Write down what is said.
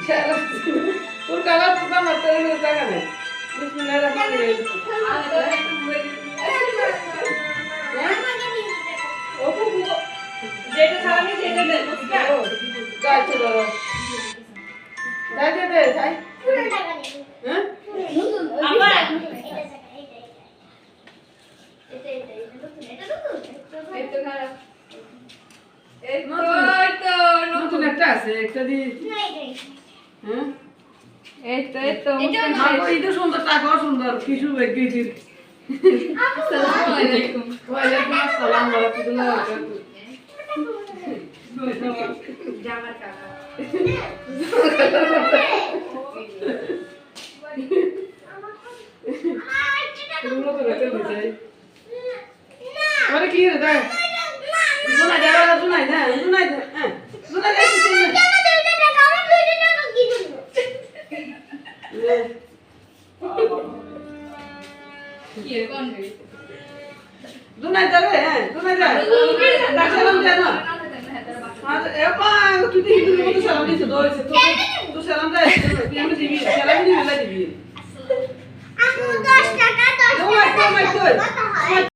তোর কালা পোকা মারতে হলে টাকা নেই বিসমিল্লাহির রহমানির রহিম যেটা সালামি যেটা দে বুঝলা যাই চলো যাই দে যাই হ্যাঁ আবার নতুন একটা আছে একটা দি হ্যাঁ এই তো এটা সুন্দর টাকাও সুন্দর কিছু বেগেছি আসসালামু আলাইকুম ওয়ালাইকুম আসসালাম ওয়া রাহমাতুল্লাহি ওয়া বারাকাতুহু জামার টাকা এগুলো তো রেখে দিতে আরে কি রে দা শোনা যাবে না শোনাই না শোনাই হ্যাঁ শোনা যাচ্ছে কি এর কোন রে শোনাই যাবে হ্যাঁ শোনাই যাবে সালাম দে না এ পা তুই হিন্দু মতো সালাম দিছ দইছে তো সালাম দে তুই আমি দিবি সালাম দিবি দিবি আমি 10 টাকা 10 টাকা